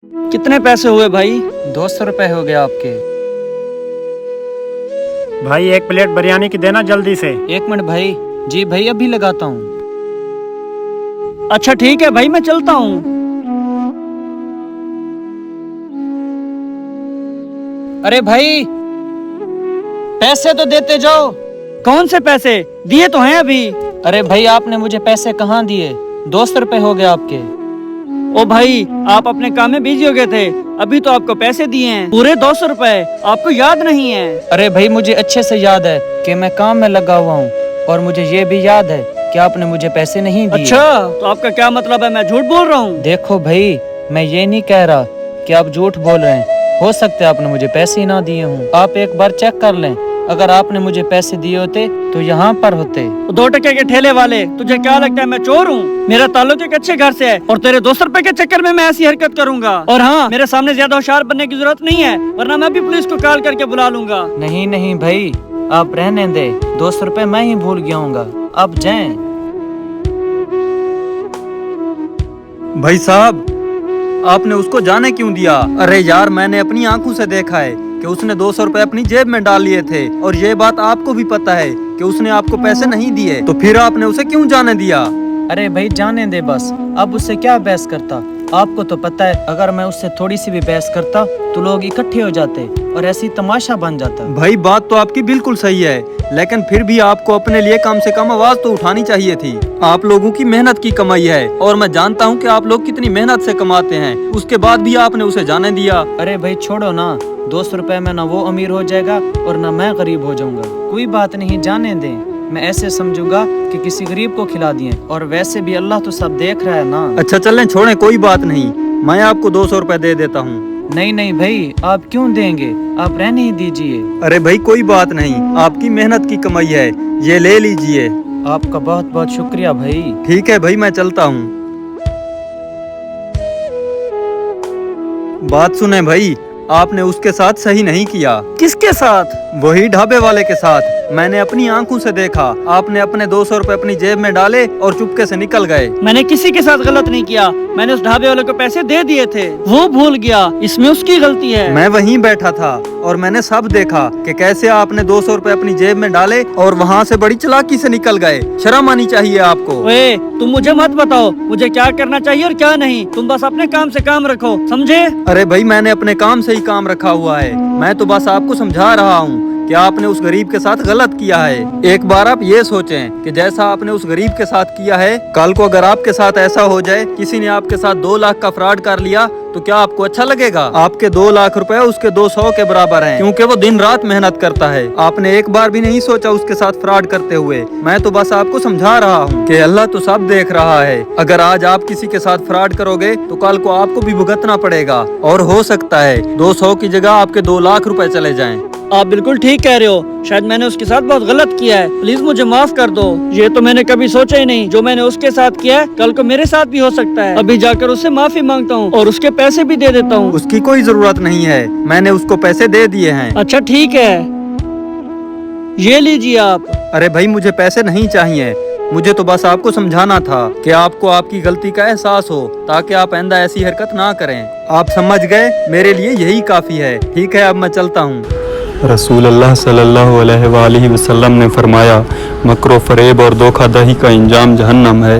कितने पैसे हुए भाई? 200 रुपए हो गए आपके। भाई एक प्लेट बिरयानी की देना जल्दी से। 1 मिनट भाई। जी भाई अभी लगाता हूँ। अच्छा ठीक है भाई, मैं चलता हूँ। अरे भाई पैसे तो देते जाओ। कौन से पैसे? दिए तो हैं अभी। अरे भाई आपने मुझे पैसे कहाँ दिए? 200 रुपए हो गए आपके। ओ भाई, आप अपने काम में बिजी हो गए थे, अभी तो आपको पैसे दिए हैं पूरे 200 रुपए। आपको याद नहीं है? अरे भाई मुझे अच्छे से याद है कि मैं काम में लगा हुआ हूँ, और मुझे ये भी याद है कि आपने मुझे पैसे नहीं दिए। अच्छा, तो आपका क्या मतलब है? मैं झूठ बोल रहा हूँ? देखो भाई, मैं ये नहीं कह रहा कि आप झूठ बोल रहे हैं। हो सकता है आपने मुझे पैसे ही ना दिए हों। आप एक बार चेक कर लें, अगर आपने मुझे पैसे दिए होते तो यहाँ पर होते। 2 टके के ठेले वाले, तुझे क्या लगता है मैं चोर हूँ? मेरा ताल्लुक एक अच्छे घर से है, और तेरे 200 रुपए के चक्कर में मैं ऐसी हरकत करूंगा। और हाँ, मेरे सामने ज्यादा होशियार बनने की जरूरत नहीं है, वरना मैं भी पुलिस को कॉल करके बुला लूंगा। नहीं नहीं भाई, आप रहने दे। 200 रुपए मैं ही भूल गया हूँ। अब जाएं। भाई साहब, आपने उसको जाने क्यों दिया? अरे यार, मैंने अपनी आंखों से देखा है कि उसने 200 रुपए अपनी जेब में डाल लिए थे, और ये बात आपको भी पता है कि उसने आपको पैसे नहीं दिए, तो फिर आपने उसे क्यों जाने दिया? अरे भाई जाने दे बस, अब उससे क्या बहस करता। आपको तो पता है, अगर मैं उससे थोड़ी सी भी बहस करता तो लोग इकट्ठे हो जाते और ऐसी तमाशा बन जाता। भाई बात तो आपकी बिल्कुल सही है, लेकिन फिर भी आपको अपने लिए कम से कम आवाज तो उठानी चाहिए थी। आप लोगों की मेहनत की कमाई है, और मैं जानता हूँ कि आप लोग कितनी मेहनत से कमाते हैं, उसके बाद भी आपने उसे जाने दिया। अरे भाई छोड़ो ना, 200 रुपए में ना वो अमीर हो जाएगा और ना मैं गरीब हो जाऊंगा। कोई बात नहीं, जाने दें। मैं ऐसे समझूंगा कि किसी गरीब को खिला दिए, और वैसे भी अल्लाह तो सब देख रहा है ना। अच्छा चलें, छोड़ें, कोई बात नहीं, मैं आपको 200 रुपए दे देता हूँ। नहीं नहीं भाई, आप क्यों देंगे? आप रहने ही दीजिए। अरे भाई कोई बात नहीं, आपकी मेहनत की कमाई है, ये ले लीजिए। आपका बहुत बहुत शुक्रिया भाई। ठीक है भाई, मैं चलता हूँ। बात सुने भाई, आपने उसके साथ सही नहीं किया। किसके साथ? वही ढाबे वाले के साथ। मैंने अपनी आंखों से देखा, आपने अपने 200 रुपए अपनी जेब में डाले और चुपके से निकल गए। मैंने किसी के साथ गलत नहीं किया, मैंने उस ढाबे वाले को पैसे दे दिए थे, वो भूल गया, इसमें उसकी गलती है। मैं वहीं बैठा था और मैंने सब देखा कि कैसे आपने 200 रुपए अपनी जेब में डाले और वहाँ से बड़ी चालाकी से निकल गए। शर्म आनी चाहिए आपको। ओए, तुम मुझे मत बताओ मुझे क्या करना चाहिए और क्या नहीं, तुम बस अपने काम से काम रखो, समझे? अरे भाई, मैंने अपने काम से ही काम रखा हुआ है, मैं तो बस आपको समझा रहा हूँ कि आपने उस गरीब के साथ गलत किया है। एक बार आप ये सोचें कि जैसा आपने उस गरीब के साथ किया है, कल को अगर आपके साथ ऐसा हो जाए, किसी ने आपके साथ 2 लाख का फ्रॉड कर लिया, तो क्या आपको अच्छा लगेगा? आपके 2 लाख रुपए उसके 200 के बराबर हैं, क्योंकि वो दिन रात मेहनत करता है। आपने एक बार भी नहीं सोचा उसके साथ फ्रॉड करते हुए। मैं तो बस आपको समझा रहा हूँ कि अल्लाह तो सब देख रहा है। अगर आज आप किसी के साथ फ्रॉड करोगे तो कल को आपको भी भुगतना पड़ेगा, और हो सकता है 200 की जगह आपके 2 लाख रुपए चले जाएं। आप बिल्कुल ठीक कह रहे हो, शायद मैंने उसके साथ बहुत गलत किया है, प्लीज मुझे माफ कर दो। ये तो मैंने कभी सोचा ही नहीं, जो मैंने उसके साथ किया है कल को मेरे साथ भी हो सकता है। अभी जाकर उससे माफी मांगता हूँ और उसके पैसे भी दे देता हूँ। उसकी कोई जरूरत नहीं है, मैंने उसको पैसे दे दिए हैं। अच्छा ठीक है, ये लीजिए आप। अरे भाई, मुझे पैसे नहीं चाहिए, मुझे तो बस आपको समझाना था कि आपको आपकी गलती का एहसास हो, ताकि आप आइंदा ऐसी हरकत ना करें। आप समझ गए, मेरे लिए यही काफी है। ठीक है, अब मैं चलता हूँ। रसूल अल्लाह सल्लल्लाहु अलैहि वसल्लम ने फरमाया, मकरो फरेब और धोखाधड़ी का इंजाम जहन्नम है।